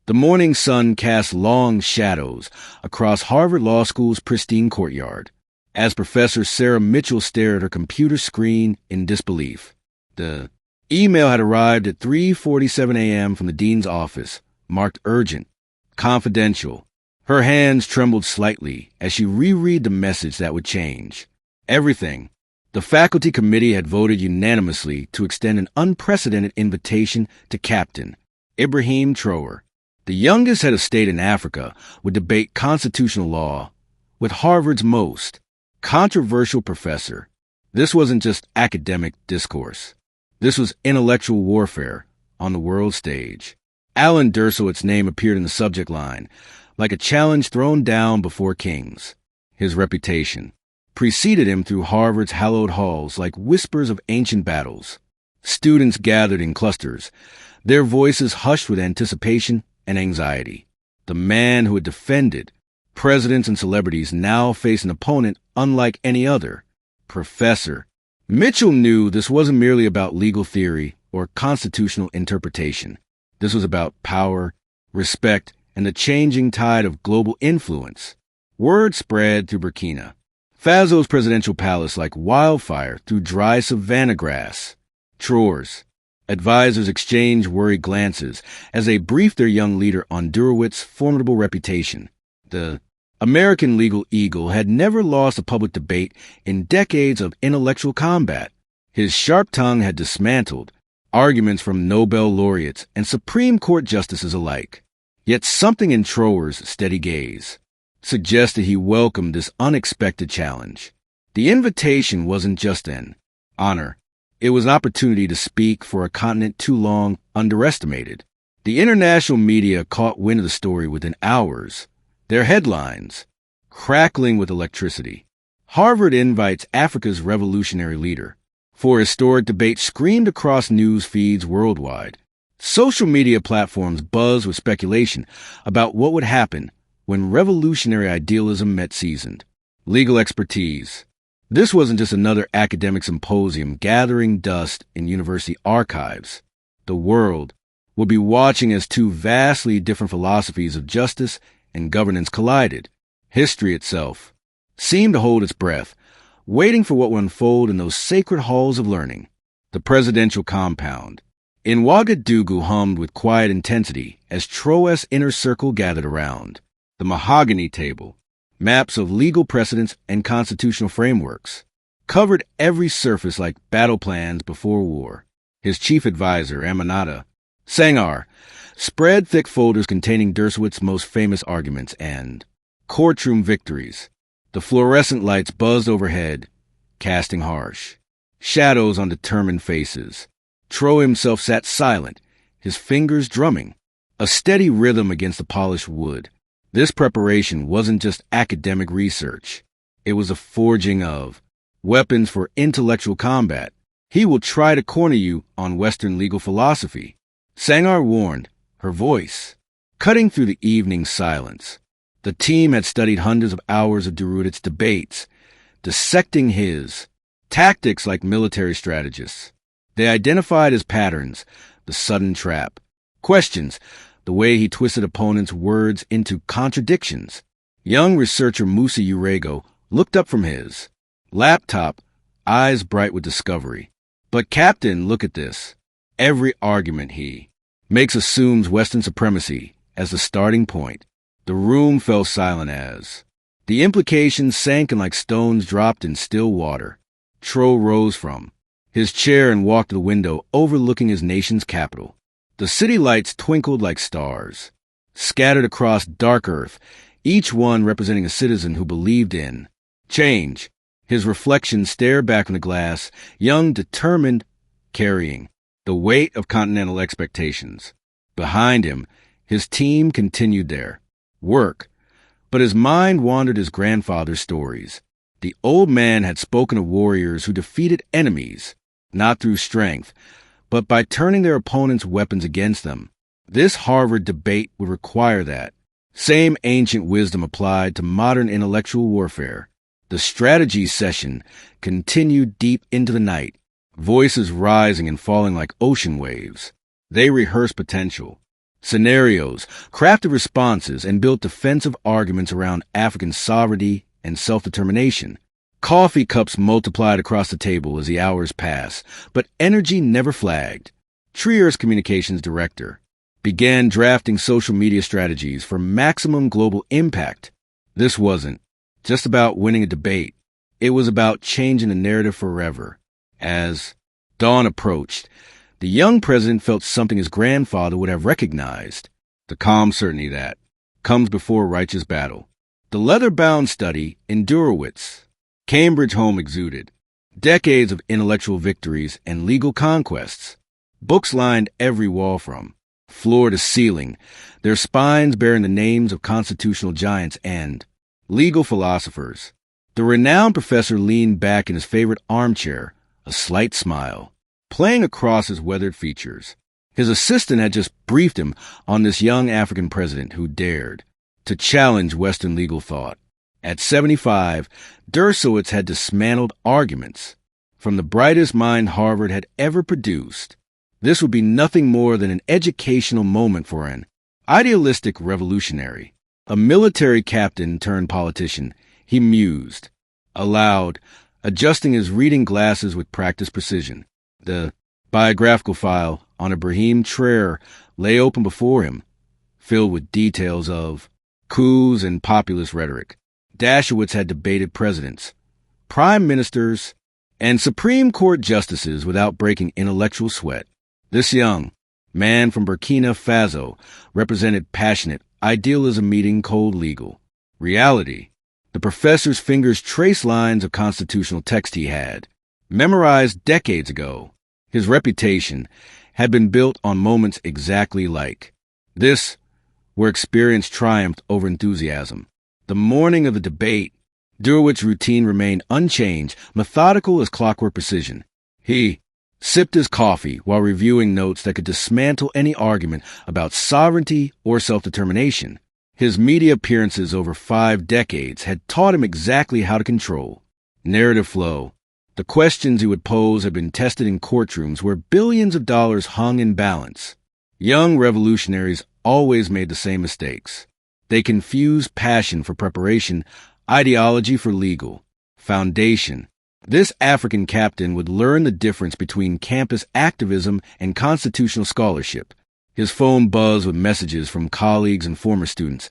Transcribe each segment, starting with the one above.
The morning sun cast long shadows across Harvard Law School's pristine courtyard as Professor Sarah Mitchell stared at her computer screen in disbelief. The email had arrived at 3:47 a.m. from the dean's office, marked urgent, confidential. Her hands trembled slightly as she reread the message that would change everything. The faculty committee had voted unanimously to extend an unprecedented invitation to Captain Ibrahim Traoré. The youngest head of state in Africa would debate constitutional law with Harvard's most controversial professor. This wasn't just academic discourse. This was intellectual warfare on the world stage. Alan Dershowitz's name appeared in the subject line, like a challenge thrown down before kings. His reputation preceded him through Harvard's hallowed halls like whispers of ancient battles. Students gathered in clusters, their voices hushed with anticipation and anxiety. The man who had defended presidents and celebrities now faced an opponent unlike any other, Professor. Mitchell knew this wasn't merely about legal theory or constitutional interpretation. This was about power, respect, and the changing tide of global influence. Word spread through Burkina Faso's presidential palace like wildfire through dry savanna grass. Traoré's advisors exchanged worried glances as they briefed their young leader on Dershowitz's formidable reputation. The American legal eagle had never lost a public debate in decades of intellectual combat. His sharp tongue had dismantled arguments from Nobel laureates and Supreme Court justices alike. Yet something in Traoré's steady gaze suggested he welcomed this unexpected challenge. The invitation wasn't just an honor. It was an opportunity to speak for a continent too long underestimated. The international media caught wind of the story within hours, their headlines crackling with electricity. Harvard invites Africa's revolutionary leader for a historic debate screamed across news feeds worldwide. Social media platforms buzzed with speculation about what would happen when revolutionary idealism met seasoned legal expertise. This wasn't just another academic symposium gathering dust in university archives. The world would be watching as two vastly different philosophies of justice and governance collided. History itself seemed to hold its breath, waiting for what would unfold in those sacred halls of learning. The presidential compound in Ouagadougou hummed with quiet intensity as Traoré's inner circle gathered around. The mahogany table, maps of legal precedents and constitutional frameworks, covered every surface like battle plans before war. His chief advisor, Aminata Senghor, spread thick folders containing Dershowitz's most famous arguments and courtroom victories. The fluorescent lights buzzed overhead, casting harsh shadows on determined faces. Traoré himself sat silent, his fingers drumming, a steady rhythm against the polished wood. This preparation wasn't just academic research. It was a forging of weapons for intellectual combat. He will try to corner you on Western legal philosophy. Senghor warned, her voice cutting through the evening silence. The team had studied hundreds of hours of Dershowitz's debates, dissecting his tactics like military strategists. They identified his patterns, the sudden trap, questions, the way he twisted opponents' words into contradictions. Young researcher Musa Urego looked up from his laptop, eyes bright with discovery. But Captain, look at this. Every argument he makes assumes Western supremacy as the starting point. The room fell silent as the implications sank in like stones dropped in still water. Traoré rose from his chair and walked to the window overlooking his nation's capital. The city lights twinkled like stars, scattered across dark earth, each one representing a citizen who believed in change. His reflection stared back in the glass, young, determined, carrying the weight of continental expectations. Behind him, his team continued their work, but his mind wandered his grandfather's stories. The old man had spoken of warriors who defeated enemies, not through strength, but by turning their opponents' weapons against them. This Harvard debate would require that same ancient wisdom applied to modern intellectual warfare. The strategy session continued deep into the night, voices rising and falling like ocean waves. They rehearsed potential, scenarios, crafted responses, and built defensive arguments around African sovereignty and self-determination. Coffee cups multiplied across the table as the hours passed, but energy never flagged. Trier's communications director began drafting social media strategies for maximum global impact. This wasn't just about winning a debate. It was about changing the narrative forever. As dawn approached, the young president felt something his grandfather would have recognized: the calm certainty that comes before righteous battle. The leather-bound study in Dershowitz, Cambridge home exuded decades of intellectual victories and legal conquests. Books lined every wall from floor to ceiling, their spines bearing the names of constitutional giants and legal philosophers. The renowned professor leaned back in his favorite armchair, a slight smile playing across his weathered features. His assistant had just briefed him on this young African president who dared to challenge Western legal thought. At 75, Dershowitz had dismantled arguments from the brightest mind Harvard had ever produced. This would be nothing more than an educational moment for an idealistic revolutionary. A military captain turned politician, he mused, aloud, adjusting his reading glasses with practiced precision. The biographical file on Ibrahim Traoré lay open before him, filled with details of coups and populist rhetoric. Dershowitz had debated presidents, prime ministers, and Supreme Court justices without breaking intellectual sweat. This young man from Burkina Faso represented passionate idealism meeting cold legal reality. The professor's fingers traced lines of constitutional text he had memorized decades ago. His reputation had been built on moments exactly like this, where experience triumphed over enthusiasm. The morning of the debate, Dershowitz' routine remained unchanged, methodical as clockwork precision. He sipped his coffee while reviewing notes that could dismantle any argument about sovereignty or self-determination. His media appearances over 5 decades had taught him exactly how to control narrative flow. The questions he would pose had been tested in courtrooms where billions of dollars hung in balance. Young revolutionaries always made the same mistakes. They confused passion for preparation, ideology for legal foundation. This African captain would learn the difference between campus activism and constitutional scholarship. His phone buzzed with messages from colleagues and former students,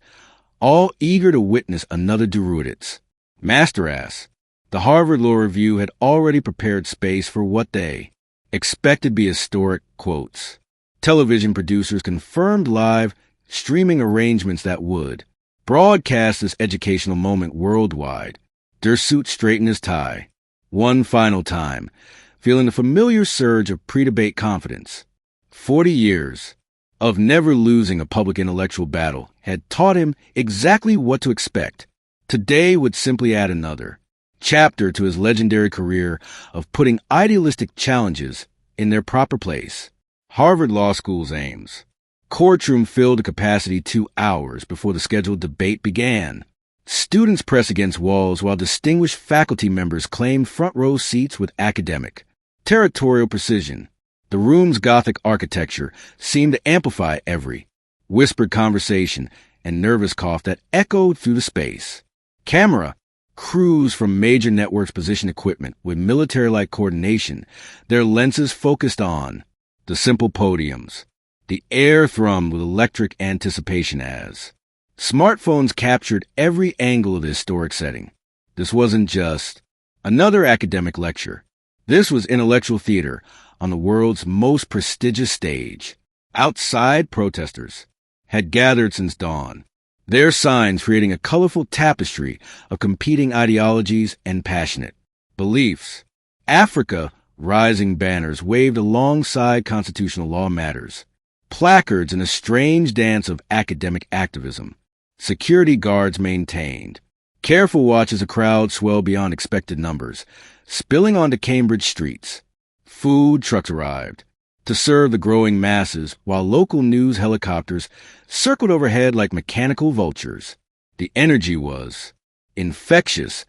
all eager to witness another Dershowitz. Masterass. The Harvard Law Review had already prepared space for what they expected to be historic quotes. Television producers confirmed live streaming arrangements that would broadcast this educational moment worldwide. Dershowitz straightened his tie one final time, feeling the familiar surge of pre-debate confidence. 40 years of never losing a public intellectual battle had taught him exactly what to expect. Today would simply add another chapter to his legendary career of putting idealistic challenges in their proper place. Harvard Law School's aims. Courtroom filled to capacity 2 hours before the scheduled debate began. Students pressed against walls while distinguished faculty members claimed front row seats with academic, territorial precision. The room's Gothic architecture seemed to amplify every whispered conversation and nervous cough that echoed through the space. Camera crews from major networks positioned equipment with military-like coordination, their lenses focused on the simple podiums. The air thrummed with electric anticipation as smartphones captured every angle of the historic setting. This wasn't just another academic lecture. This was intellectual theater on the world's most prestigious stage. Outside, protesters had gathered since dawn, their signs creating a colorful tapestry of competing ideologies and passionate beliefs. Africa rising banners waved alongside constitutional law matters, placards in a strange dance of academic activism. Security guards maintained careful watch as a crowd swelled beyond expected numbers, spilling onto Cambridge streets. Food trucks arrived to serve the growing masses, while local news helicopters circled overhead like mechanical vultures. The energy was infectious,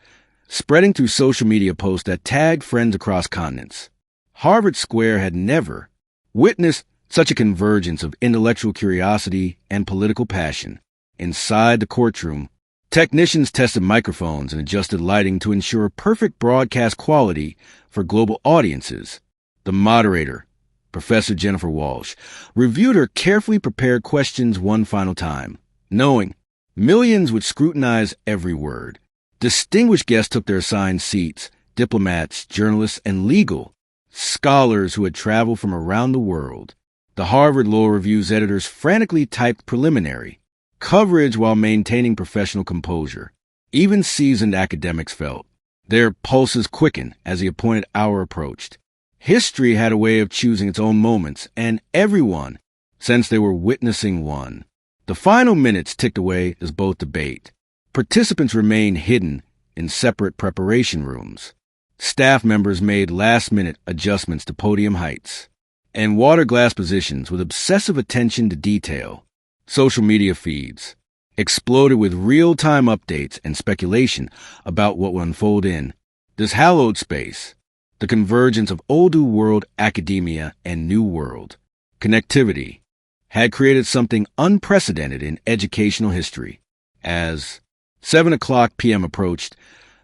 spreading through social media posts that tagged friends across continents. Harvard Square had never witnessed Such a convergence of intellectual curiosity and political passion. Inside the courtroom, technicians tested microphones and adjusted lighting to ensure perfect broadcast quality for global audiences. The moderator, Professor Jennifer Walsh, reviewed her carefully prepared questions one final time, knowing millions would scrutinize every word. Distinguished guests took their assigned seats, diplomats, journalists, and legal scholars who had traveled from around the world. The Harvard Law Review's editors frantically typed preliminary coverage while maintaining professional composure. Even seasoned academics felt their pulses quicken as the appointed hour approached. History had a way of choosing its own moments, and everyone sensed they were witnessing one. The final minutes ticked away as both debate. Participants remained hidden in separate preparation rooms. Staff members made last-minute adjustments to podium heights and water glass positions with obsessive attention to detail. Social media feeds exploded with real-time updates and speculation about what would unfold in this hallowed space. The convergence of old world academia and new world connectivity had created something unprecedented in educational history. As 7:00 p.m. approached,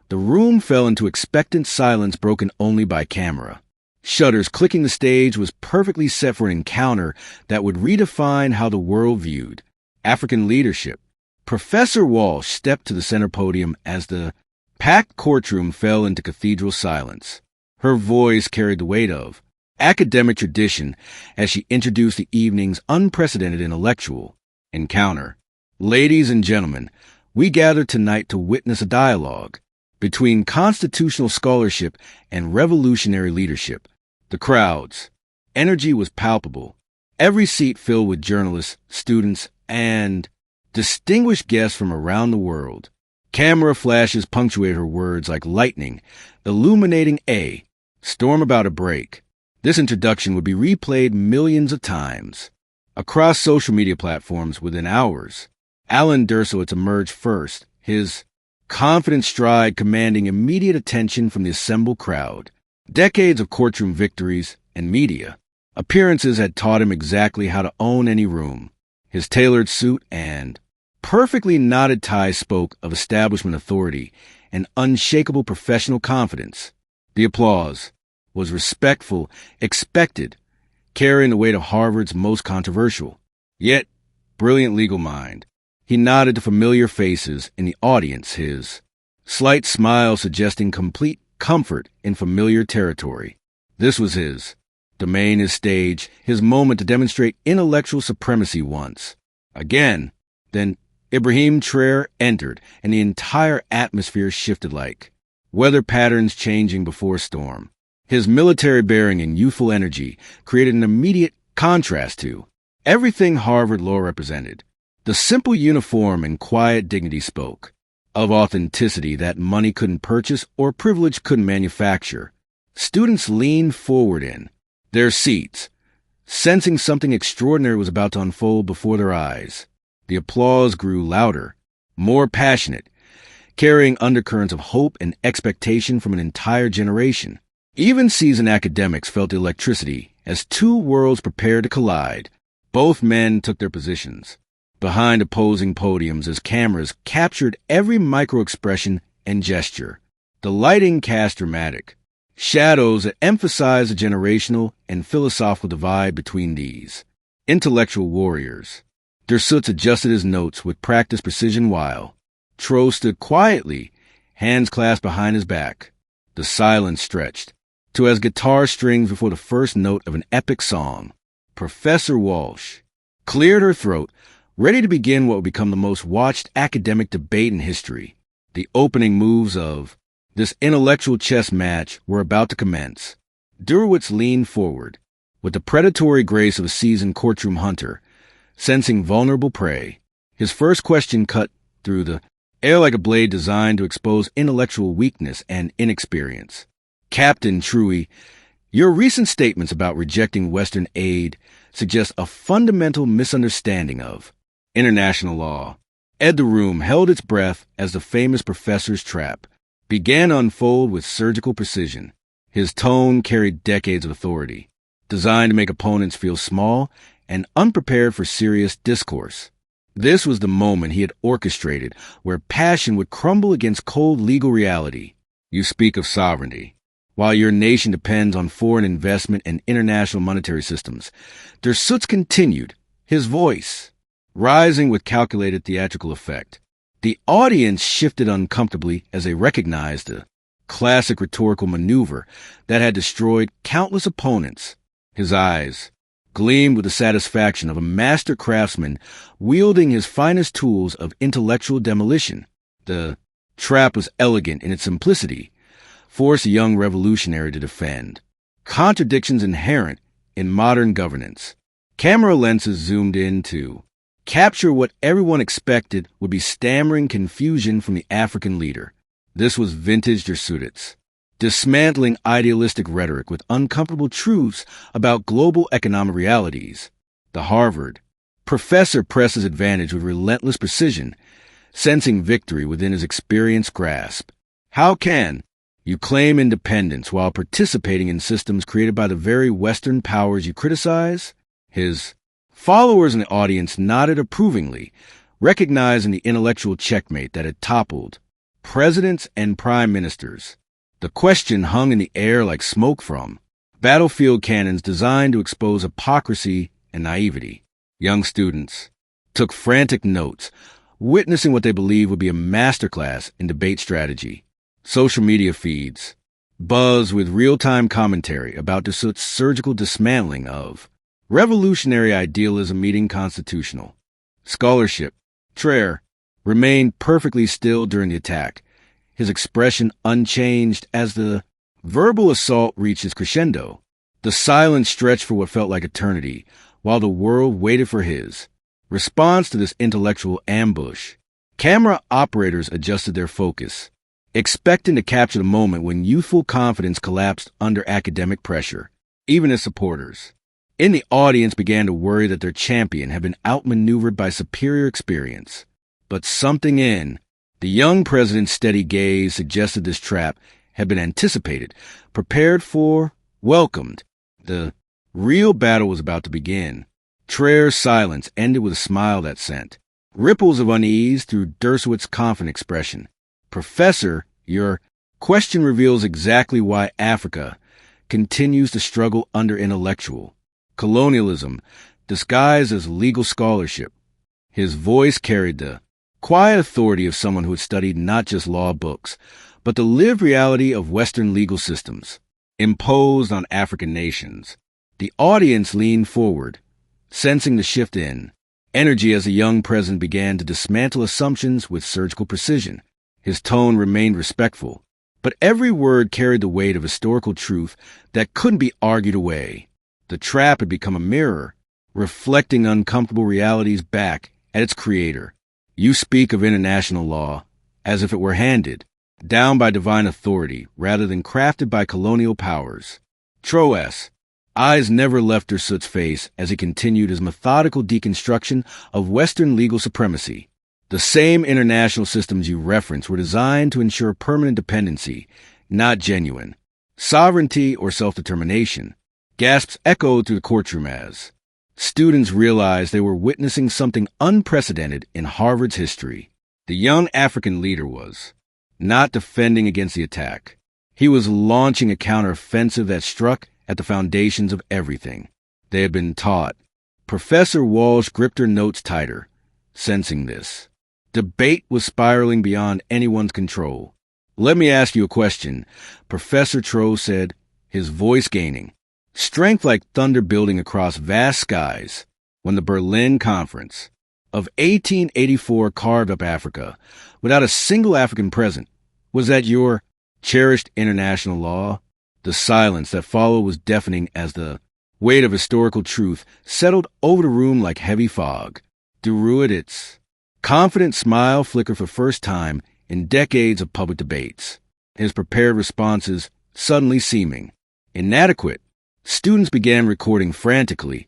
the room fell into expectant silence broken only by camera. Shutters clicking. The stage was perfectly set for an encounter that would redefine how the world viewed African leadership. Professor Walsh stepped to the center podium as the packed courtroom fell into cathedral silence. Her voice carried the weight of academic tradition as she introduced the evening's unprecedented intellectual encounter. Ladies and gentlemen, we gather tonight to witness a dialogue between constitutional scholarship and revolutionary leadership. The crowd's energy was palpable, every seat filled with journalists, students, and distinguished guests from around the world. Camera flashes punctuated her words like lightning, illuminating a storm about a break. This introduction would be replayed millions of times. Across social media platforms within hours, Alan Dershowitz emerged first, his confident stride commanding immediate attention from the assembled crowd. Decades of courtroom victories and media appearances had taught him exactly how to own any room. His tailored suit and perfectly knotted tie spoke of establishment authority and unshakable professional confidence. The applause was respectful, expected, carrying the weight of Harvard's most controversial, yet brilliant legal mind. He nodded to familiar faces in the audience, his slight smile suggesting complete comfort in familiar territory. This was his domain, his stage, his moment to demonstrate intellectual supremacy once again. Then Ibrahim Traoré entered, and the entire atmosphere shifted like weather patterns changing before a storm. His military bearing and youthful energy created an immediate contrast to everything Harvard Law represented. The simple uniform and quiet dignity spoke of authenticity that money couldn't purchase or privilege couldn't manufacture. Students leaned forward in their seats, sensing something extraordinary was about to unfold before their eyes. The applause grew louder, more passionate, carrying undercurrents of hope and expectation from an entire generation. Even seasoned academics felt the electricity as two worlds prepared to collide. Both men took their positions behind opposing podiums as cameras captured every micro-expression and gesture. The lighting cast dramatic shadows that emphasized the generational and philosophical divide between these intellectual warriors. Dershowitz adjusted his notes with practiced precision while Traoré stood quietly, hands clasped behind his back. The silence stretched to as guitar strings before the first note of an epic song. Professor Walsh cleared her throat, ready to begin what would become the most watched academic debate in history. The opening moves of this intellectual chess match were about to commence. Dershowitz leaned forward with the predatory grace of a seasoned courtroom hunter, sensing vulnerable prey. His first question cut through the air like a blade designed to expose intellectual weakness and inexperience. Captain Traoré, your recent statements about rejecting Western aid suggest a fundamental misunderstanding of international law. The room held its breath as the famous professor's trap began to unfold with surgical precision. His tone carried decades of authority. designed to make opponents feel small and unprepared for serious discourse. This was the moment he had orchestrated where passion would crumble against cold legal reality. You speak of sovereignty. While your nation depends on foreign investment and international monetary systems, Dershowitz continued, his voice rising with calculated theatrical effect. The audience shifted uncomfortably as they recognized a classic rhetorical maneuver that had destroyed countless opponents. His eyes gleamed with the satisfaction of a master craftsman wielding his finest tools of intellectual demolition. The trap was elegant in its simplicity, forced a young revolutionary to defend contradictions inherent in modern governance. Camera lenses zoomed in to capture what everyone expected would be stammering confusion from the African leader. This was vintage Dershowitz, dismantling idealistic rhetoric with uncomfortable truths about global economic realities. The Harvard professor presses advantage with relentless precision, sensing victory within his experienced grasp. How can you claim independence while participating in systems created by the very Western powers you criticize? His followers in the audience nodded approvingly, recognizing the intellectual checkmate that had toppled presidents and prime ministers. The question hung in the air like smoke from battlefield cannons designed to expose hypocrisy and naivety. Young students took frantic notes, witnessing what they believed would be a masterclass in debate strategy. Social media feeds buzzed with real-time commentary about Dershowitz's surgical dismantling of revolutionary idealism meeting constitutional. Scholarship, Traoré, remained perfectly still during the attack, his expression unchanged as the verbal assault reached its crescendo. The silence stretched for what felt like eternity, while the world waited for his response to this intellectual ambush. Camera operators adjusted their focus, expecting to capture the moment when youthful confidence collapsed under academic pressure. Even his supporters in the audience began to worry that their champion had been outmaneuvered by superior experience. But something in the young president's steady gaze suggested this trap had been anticipated, prepared for, welcomed. The real battle was about to begin. Traoré's silence ended with a smile that sent ripples of unease through Dershowitz's confident expression. Professor, your question reveals exactly why Africa continues to struggle under intellectual colonialism disguised as legal scholarship. His voice carried the quiet authority of someone who had studied not just law books, but the lived reality of Western legal systems imposed on African nations. The audience leaned forward, sensing the shift in energy as the young president began to dismantle assumptions with surgical precision. His tone remained respectful, but every word carried the weight of historical truth that couldn't be argued away. The trap had become a mirror, reflecting uncomfortable realities back at its creator. You speak of international law as if it were handed down by divine authority rather than crafted by colonial powers. Traoré's eyes never left Dershowitz's face as he continued his methodical deconstruction of Western legal supremacy. The same international systems you reference were designed to ensure permanent dependency, not genuine sovereignty or self-determination. Gasps echoed through the courtroom as students realized they were witnessing something unprecedented in Harvard's history. The young African leader was not defending against the attack. He was launching a counteroffensive that struck at the foundations of everything they had been taught. Professor Walsh gripped her notes tighter, sensing this. Debate was spiraling beyond anyone's control. Let me ask you a question, Professor Traoré said, his voice gaining strength like thunder building across vast skies. When the Berlin Conference of 1884 carved up Africa without a single African present, was that your cherished international law? The silence that followed was deafening as the weight of historical truth settled over the room like heavy fog. Dershowitz confident smile flickered for first time in decades of public debates, his prepared responses suddenly seeming inadequate. Students began recording frantically,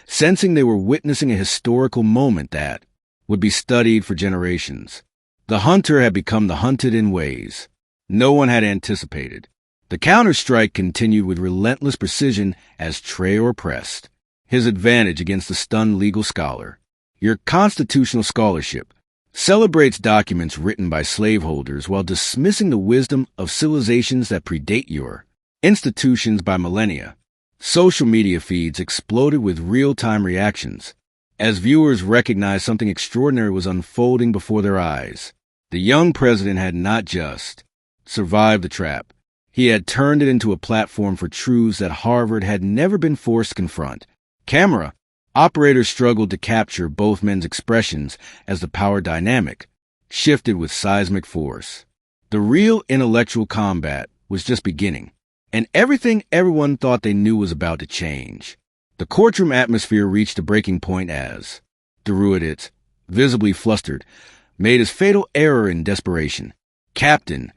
sensing they were witnessing a historical moment that would be studied for generations. The hunter had become the hunted in ways no one had anticipated. The counterstrike continued with relentless precision as Traoré pressed his advantage against the stunned legal scholar. Your constitutional scholarship celebrates documents written by slaveholders while dismissing the wisdom of civilizations that predate your institutions by millennia. Social media feeds exploded with real-time reactions as viewers recognized something extraordinary was unfolding before their eyes. The young president had not just survived the trap, he had turned it into a platform for truths that Harvard had never been forced to confront. Camera operators struggled to capture both men's expressions as the power dynamic shifted with seismic force. The real intellectual combat was just beginning, and everything everyone thought they knew was about to change. The courtroom atmosphere reached a breaking point as Dershowitz, visibly flustered, made his fatal error in desperation. "Captain,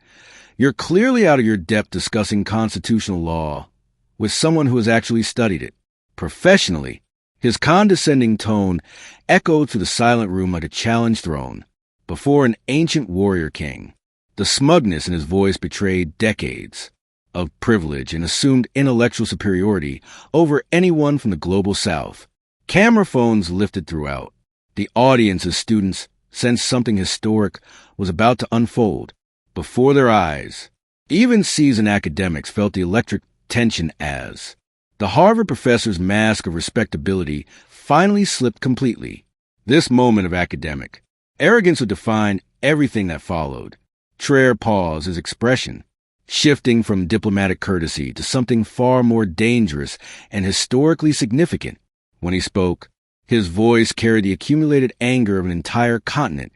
you're clearly out of your depth discussing constitutional law with someone who has actually studied it professionally." His condescending tone echoed through the silent room like a challenge thrown before an ancient warrior king. The smugness in his voice betrayed decades of privilege and assumed intellectual superiority over anyone from the global south. Camera phones lifted throughout. The audience's students sensed something historic was about to unfold before their eyes. Even seasoned academics felt the electric tension as the Harvard professor's mask of respectability finally slipped completely. This moment of academic arrogance would define everything that followed. Traoré paused, his expression shifting from diplomatic courtesy to something far more dangerous and historically significant. When he spoke, his voice carried the accumulated anger of an entire continent,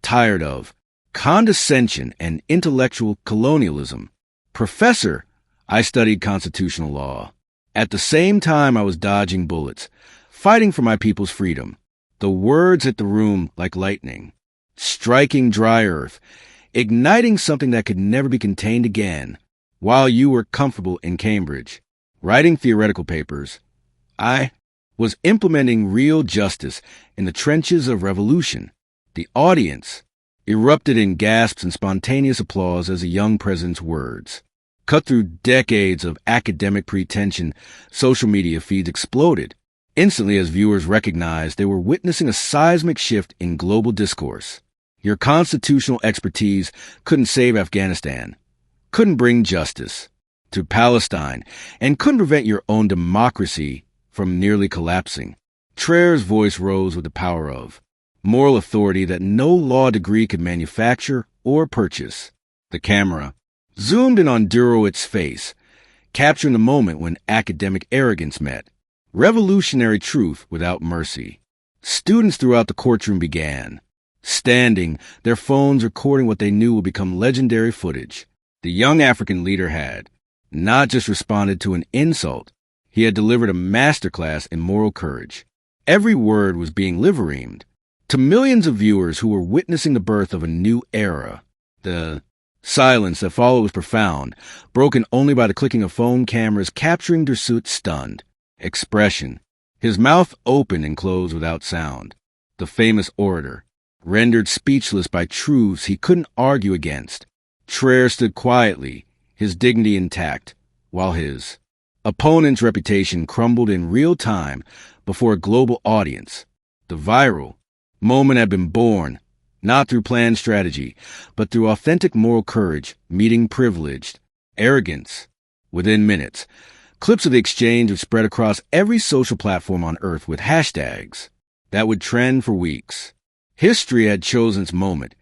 tired of condescension and intellectual colonialism. "Professor, I studied constitutional law. At the same time, I was dodging bullets, fighting for my people's freedom." The words hit the room like lightning, striking dry earth, igniting something that could never be contained again. While you were comfortable in Cambridge, writing theoretical papers, I was implementing real justice in the trenches of revolution. The audience erupted in gasps and spontaneous applause as the young president's words cut through decades of academic pretension. Social media feeds exploded instantly as viewers recognized they were witnessing a seismic shift in global discourse. Your constitutional expertise couldn't save Afghanistan, couldn't bring justice to Palestine, and couldn't prevent your own democracy from nearly collapsing. Traoré's voice rose with the power of moral authority that no law degree could manufacture or purchase. The camera zoomed in on Dershowitz's face, capturing the moment when academic arrogance met revolutionary truth without mercy. Students throughout the courtroom began standing, their phones recording what they knew would become legendary footage. The young African leader had not just responded to an insult, he had delivered a masterclass in moral courage. Every word was being live-reamed to millions of viewers who were witnessing the birth of a new era. The silence that followed was profound, broken only by the clicking of phone cameras capturing Dershowitz's stunned expression. His mouth opened and closed without sound. The famous orator, rendered speechless by truths he couldn't argue against. Traoré stood quietly, his dignity intact, while his opponent's reputation crumbled in real time before a global audience. The viral moment had been born, not through planned strategy, but through authentic moral courage, meeting privileged arrogance. Within minutes, clips of the exchange would spread across every social platform on Earth with hashtags that would trend for weeks. History had chosen its moment,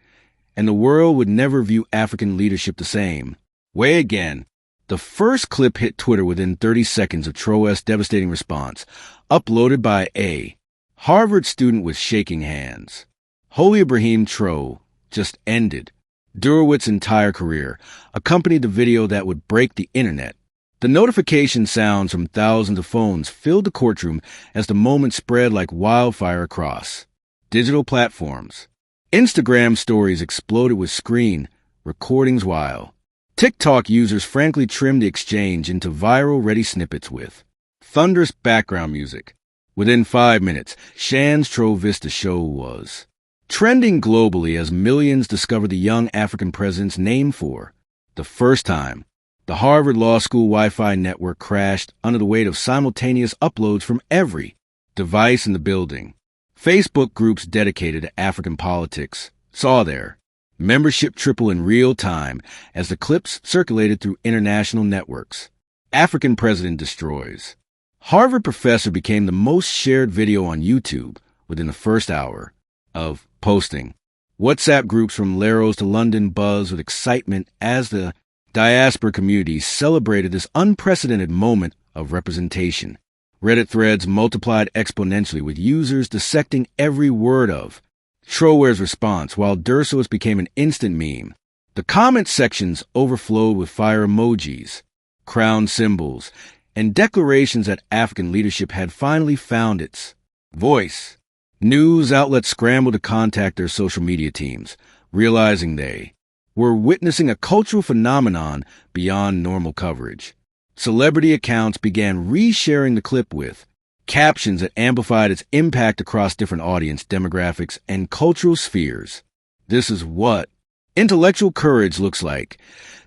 and the world would never view African leadership the same way again. The first clip hit Twitter within 30 seconds of Traoré's devastating response, uploaded by a Harvard student with shaking hands. Holy Ibrahim Traoré just ended Dershowitz's entire career, accompanied the video that would break the internet. The notification sounds from thousands of phones filled the courtroom as the moment spread like wildfire across digital platforms. Instagram stories exploded with screen recordings while TikTok users frankly trimmed the exchange into viral-ready snippets with thunderous background music. Within 5 minutes, Shan's Trovista show was trending globally as millions discovered the young African president's name for the first time. The Harvard Law School Wi-Fi network crashed under the weight of simultaneous uploads from every device in the building. Facebook groups dedicated to African politics saw their membership triple in real time as the clips circulated through international networks. African president destroys. Harvard professor became the most shared video on YouTube within the first hour of posting. WhatsApp groups from Laros to London buzzed with excitement as the diaspora community celebrated this unprecedented moment of representation. Reddit threads multiplied exponentially with users dissecting every word of Traoré's response, while Dershowitz became an instant meme. The comment sections overflowed with fire emojis, crown symbols, and declarations that African leadership had finally found its voice. News outlets scrambled to contact their social media teams, realizing they were witnessing a cultural phenomenon beyond normal coverage. Celebrity accounts began resharing the clip with captions that amplified its impact across different audience demographics and cultural spheres. "This is what intellectual courage looks like,"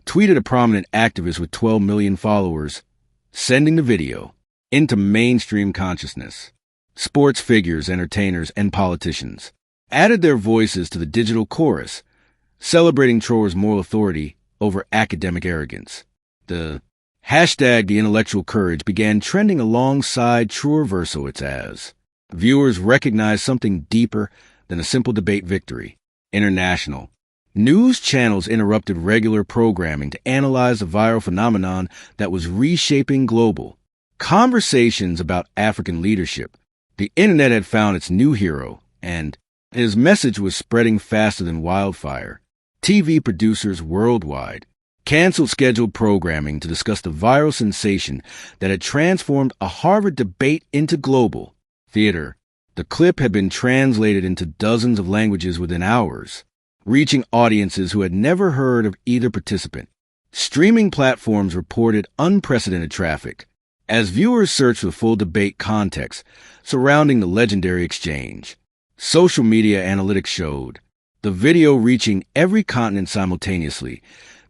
tweeted a prominent activist with 12 million followers, sending the video into mainstream consciousness. Sports figures, entertainers, and politicians added their voices to the digital chorus, celebrating Traoré's moral authority over academic arrogance. The hashtag the intellectual courage began trending alongside Dershowitz as viewers recognized something deeper than a simple debate victory. International news channels interrupted regular programming to analyze the viral phenomenon that was reshaping global conversations about African leadership. The internet had found its new hero, and his message was spreading faster than wildfire. TV producers worldwide canceled scheduled programming to discuss the viral sensation that had transformed a Harvard debate into global theater. The clip had been translated into dozens of languages within hours, reaching audiences who had never heard of either participant. Streaming platforms reported unprecedented traffic as viewers searched for the full debate context surrounding the legendary exchange. Social media analytics showed the video reaching every continent simultaneously,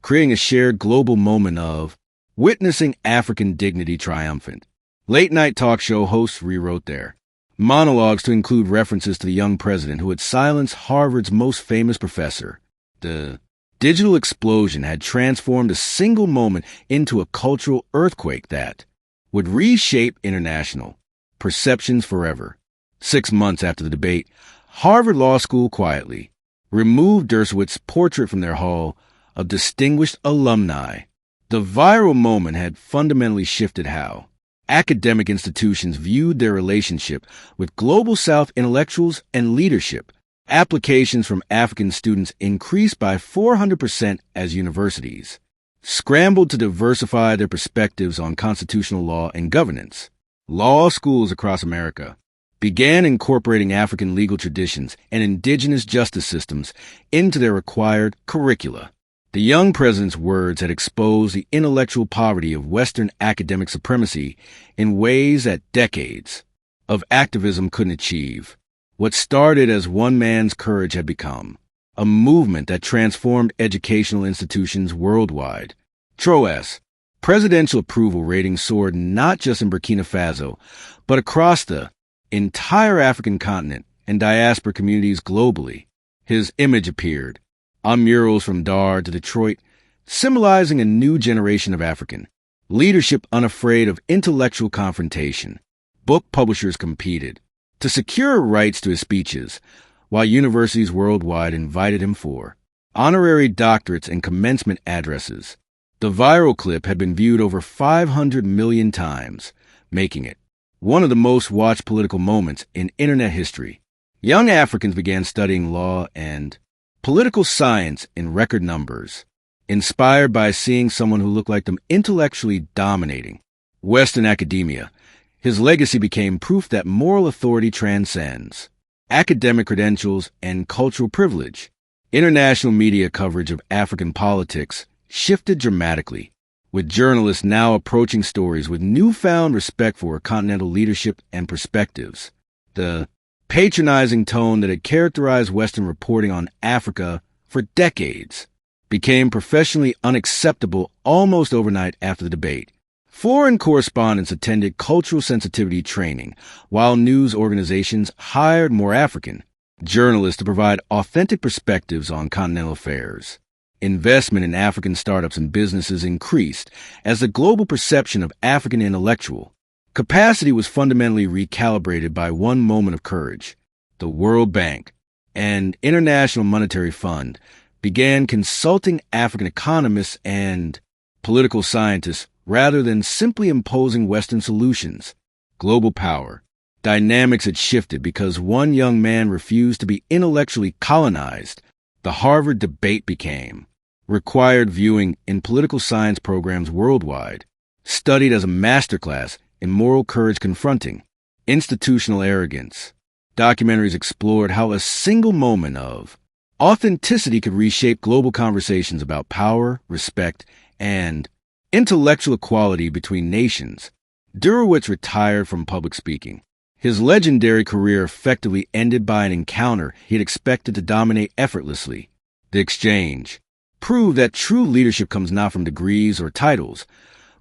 creating a shared global moment of witnessing African dignity triumphant. Late-night talk show hosts rewrote their monologues to include references to the young president who had silenced Harvard's most famous professor. The digital explosion had transformed a single moment into a cultural earthquake that would reshape international perceptions forever. 6 months after the debate, Harvard Law School quietly removed Dershowitz's portrait from their hall of distinguished alumni. The viral moment had fundamentally shifted how academic institutions viewed their relationship with Global South intellectuals and leadership. Applications from African students increased by 400% as universities scrambled to diversify their perspectives on constitutional law and governance. Law schools across America began incorporating African legal traditions and indigenous justice systems into their required curricula. The young president's words had exposed the intellectual poverty of Western academic supremacy in ways that decades of activism couldn't achieve. What started as one man's courage had become a movement that transformed educational institutions worldwide. Traoré's presidential approval ratings soared not just in Burkina Faso, but across the entire African continent and diaspora communities globally. His image appeared on murals from Dar to Detroit, symbolizing a new generation of African leadership unafraid of intellectual confrontation. Book publishers competed to secure rights to his speeches, while universities worldwide invited him for honorary doctorates and commencement addresses. The viral clip had been viewed over 500 million times, making it one of the most watched political moments in internet history. Young Africans began studying law and political science in record numbers, inspired by seeing someone who looked like them intellectually dominating Western academia. His legacy became proof that moral authority transcends academic credentials and cultural privilege. International media coverage of African politics shifted dramatically, with journalists now approaching stories with newfound respect for continental leadership and perspectives. The patronizing tone that had characterized Western reporting on Africa for decades became professionally unacceptable almost overnight after the debate. Foreign correspondents attended cultural sensitivity training, while news organizations hired more African journalists to provide authentic perspectives on continental affairs. Investment in African startups and businesses increased as the global perception of African intellectual capacity was fundamentally recalibrated by one moment of courage. The World Bank and International Monetary Fund began consulting African economists and political scientists rather than simply imposing Western solutions. Global power dynamics had shifted because one young man refused to be intellectually colonized. The Harvard debate became required viewing in political science programs worldwide, studied as a masterclass in moral courage confronting institutional arrogance. Documentaries explored how a single moment of authenticity could reshape global conversations about power, respect, and intellectual equality between nations. Dershowitz retired from public speaking. His legendary career effectively ended by an encounter he had expected to dominate effortlessly. The exchange proved that true leadership comes not from degrees or titles,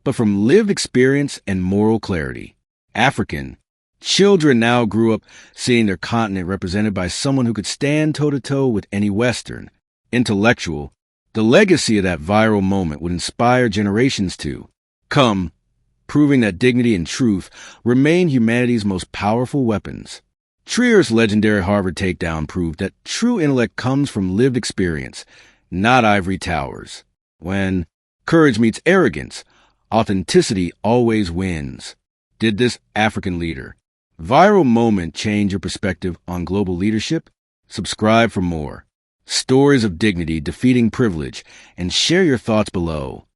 but from lived experience and moral clarity. African children now grew up seeing their continent represented by someone who could stand toe-to-toe with any Western intellectual. The legacy of that viral moment would inspire generations to come, proving that dignity and truth remain humanity's most powerful weapons. Trier's legendary Harvard takedown proved that true intellect comes from lived experience, not ivory towers. When courage meets arrogance, authenticity always wins. Did this African leader viral moment change your perspective on global leadership? Subscribe for more stories of dignity defeating privilege and share your thoughts below.